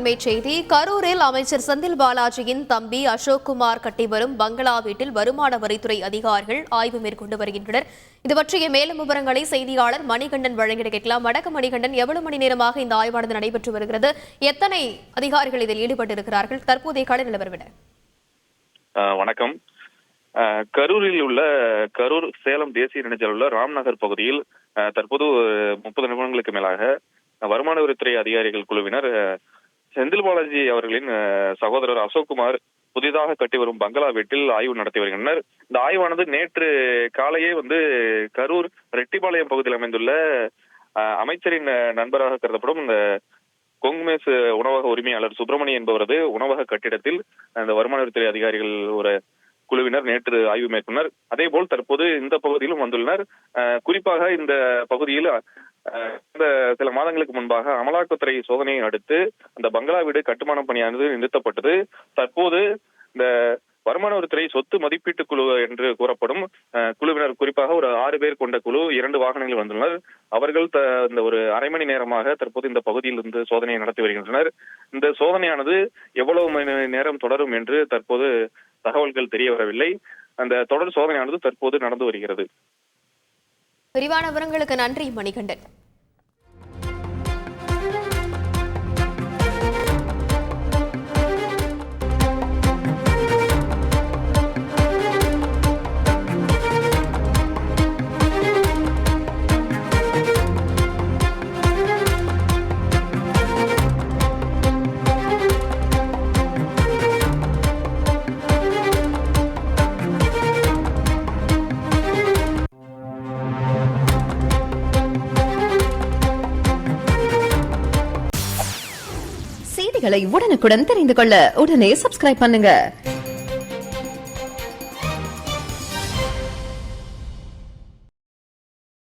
அண்மை செய்தி. கரூரில் அமைச்சர் செந்தில் பாலாஜியின் தம்பி அசோக்குமார் கட்டி வரும் பங்களா வீட்டில் வருமான வரித்துறை அதிகாரிகள் ஆய்வு மேற்கொண்டு வருகின்றனர். இது பற்றிய மேலும் விவரங்களை செய்தியாளர் மணிகண்டன் வழங்கிட கேட்கலாம். வணக்கம் மணிகண்டன், எவ்வளவு மணி நேரமாக இந்த ஆய்வானது நடைபெற்று வருகிறது? எத்தனை அதிகாரிகள் இதில் ஈடுபட்டிருக்கிறார்கள்? தற்போதைய கள நிலவரம்? வணக்கம். கரூரில் உள்ள கரூர் சேலம் தேசிய நெடுஞ்சாலையில் உள்ள ராம்நகர் பகுதியில் தற்போது 30 நிமிடங்களுக்கு மேலாக வருமான வரித்துறை அதிகாரிகள் குழுவினர் செந்தில் பாலாஜி அவர்களின் சகோதரர் அசோக்குமார் புதிதாக கட்டி வரும் பங்களா வீட்டில் ஆய்வு நடத்தி வருகின்றனர். இந்த ஆய்வானது நேற்று காலையே கரூர் ரெட்டிபாளையம் பகுதியில் அமைந்துள்ள அமைச்சரின் நண்பராக கருதப்படும் இந்த கொங்குமேஸ் உணவக உரிமையாளர் சுப்பிரமணியன் என்பவரது உணவக கட்டிடத்தில் இந்த வருமான வரித்துறை அதிகாரிகள் ஒரு குழுவினர் நேற்று ஆய்வு மேற்கொண்டனர். அதே போல் தற்போது இந்த பகுதியிலும் வந்துள்ளனர். குறிப்பாக இந்த பகுதியில் சில மாதங்களுக்கு முன்பாக அமலாக்கத்துறை சோதனையை அடுத்து அந்த பங்களா வீடு கட்டுமான பணியானது நிறுத்தப்பட்டது. தற்போது இந்த வருமான வரித்துறை சொத்து மதிப்பீட்டு குழு என்று கூறப்படும் குழுவினர், குறிப்பாக ஒரு 6 பேர் கொண்ட குழு 2 வாகனங்கள் வந்துள்ளனர். அவர்கள் இந்த ஒரு அரை மணி நேரமாக தற்போது இந்த பகுதியில் இருந்து சோதனையை நடத்தி வருகின்றனர். இந்த சோதனையானது எவ்வளவு மணி நேரம் தொடரும் என்று தற்போது தகவல்கள் தெரிய வரவில்லை. அந்த தொடர் சோதனையானது தற்போது நடந்து வருகிறது. விரிவான விவரங்களுக்கு நன்றி மணிகண்டன். செய்திகளை உடனுக்குடன் தெரிந்து கொள்ள உடனே சப்ஸ்கிரைப் பண்ணுங்க.